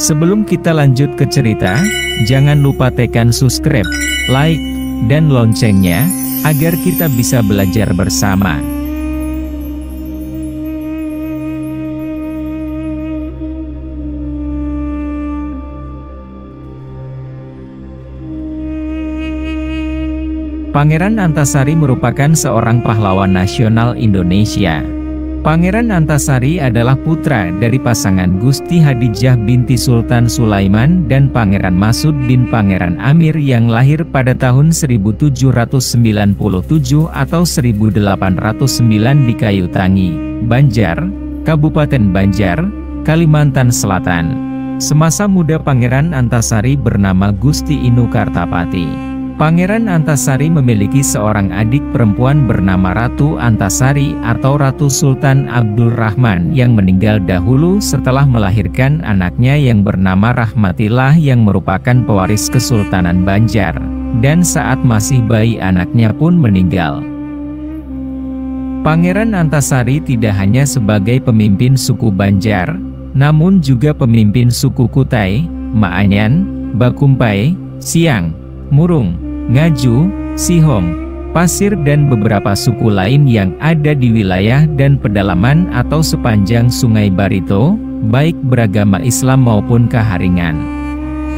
Sebelum kita lanjut ke cerita, jangan lupa tekan subscribe, like, dan loncengnya, agar kita bisa belajar bersama. Pangeran Antasari merupakan seorang pahlawan nasional Indonesia. Pangeran Antasari adalah putra dari pasangan Gusti Hadijah binti Sultan Sulaiman dan Pangeran Masud bin Pangeran Amir yang lahir pada tahun 1797 atau 1809 di Kayutangi, Banjar, Kabupaten Banjar, Kalimantan Selatan. Semasa muda Pangeran Antasari bernama Gusti Inu Kartapati. Pangeran Antasari memiliki seorang adik perempuan bernama Ratu Antasari atau Ratu Sultan Abdul Rahman yang meninggal dahulu setelah melahirkan anaknya yang bernama Rahmatillah yang merupakan pewaris Kesultanan Banjar, dan saat masih bayi anaknya pun meninggal. Pangeran Antasari tidak hanya sebagai pemimpin suku Banjar, namun juga pemimpin suku Kutai, Maanyan, Bakumpai, Siang, Murung, Ngaju, Sihong, Pasir dan beberapa suku lain yang ada di wilayah dan pedalaman atau sepanjang Sungai Barito, baik beragama Islam maupun Kaharingan.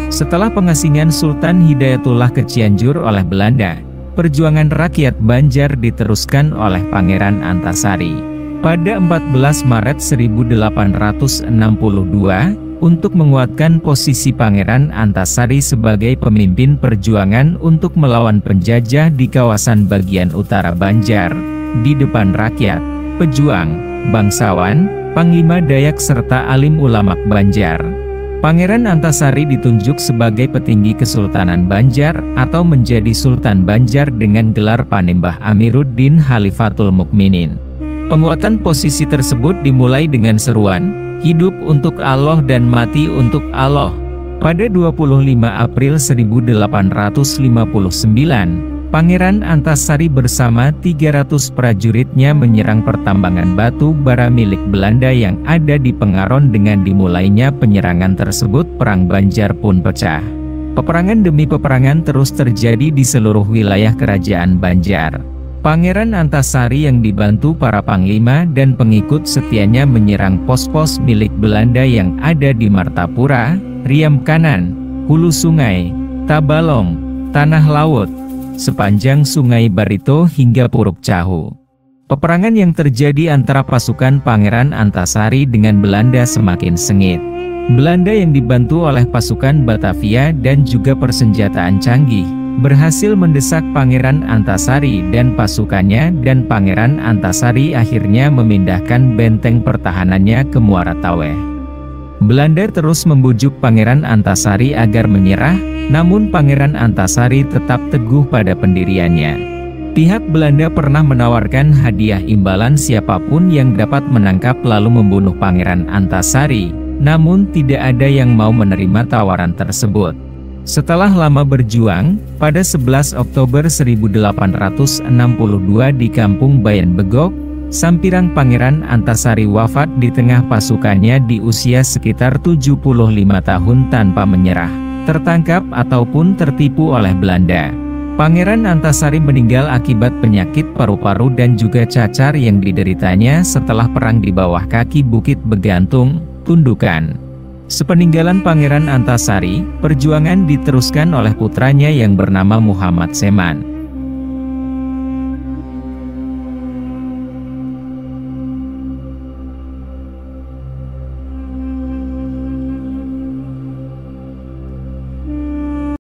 Setelah pengasingan Sultan Hidayatullah ke Cianjur oleh Belanda, perjuangan rakyat Banjar diteruskan oleh Pangeran Antasari. Pada 14 Maret 1862, untuk menguatkan posisi Pangeran Antasari sebagai pemimpin perjuangan untuk melawan penjajah di kawasan bagian utara Banjar, di depan rakyat, pejuang, bangsawan, panglima Dayak serta alim ulama Banjar. Pangeran Antasari ditunjuk sebagai petinggi Kesultanan Banjar atau menjadi Sultan Banjar dengan gelar Panembah Amiruddin Khalifatul Mukminin. Penguatan posisi tersebut dimulai dengan seruan, "Hidup untuk Allah dan mati untuk Allah." Pada 25 April 1859, Pangeran Antasari bersama 300 prajuritnya menyerang pertambangan batu bara milik Belanda yang ada di Pengaron. Dengan dimulainya penyerangan tersebut, Perang Banjar pun pecah. Peperangan demi peperangan terus terjadi di seluruh wilayah kerajaan Banjar. Pangeran Antasari yang dibantu para panglima dan pengikut setianya menyerang pos-pos milik Belanda yang ada di Martapura, Riam Kanan, Hulu Sungai, Tabalong, Tanah Laut, sepanjang Sungai Barito hingga Puruk Cahu. Peperangan yang terjadi antara pasukan Pangeran Antasari dengan Belanda semakin sengit. Belanda yang dibantu oleh pasukan Batavia dan juga persenjataan canggih, berhasil mendesak Pangeran Antasari dan pasukannya, dan Pangeran Antasari akhirnya memindahkan benteng pertahanannya ke Muara Taweh. Belanda terus membujuk Pangeran Antasari agar menyerah, namun Pangeran Antasari tetap teguh pada pendiriannya. Pihak Belanda pernah menawarkan hadiah imbalan siapapun yang dapat menangkap lalu membunuh Pangeran Antasari, namun tidak ada yang mau menerima tawaran tersebut. Setelah lama berjuang, pada 11 Oktober 1862 di Kampung Bayan Begok, Sampirang Pangeran Antasari wafat di tengah pasukannya di usia sekitar 75 tahun tanpa menyerah, tertangkap ataupun tertipu oleh Belanda. Pangeran Antasari meninggal akibat penyakit paru-paru dan juga cacar yang dideritanya setelah perang di bawah kaki Bukit Begantung, Tundukan. Sepeninggalan Pangeran Antasari, perjuangan diteruskan oleh putranya yang bernama Muhammad Seman.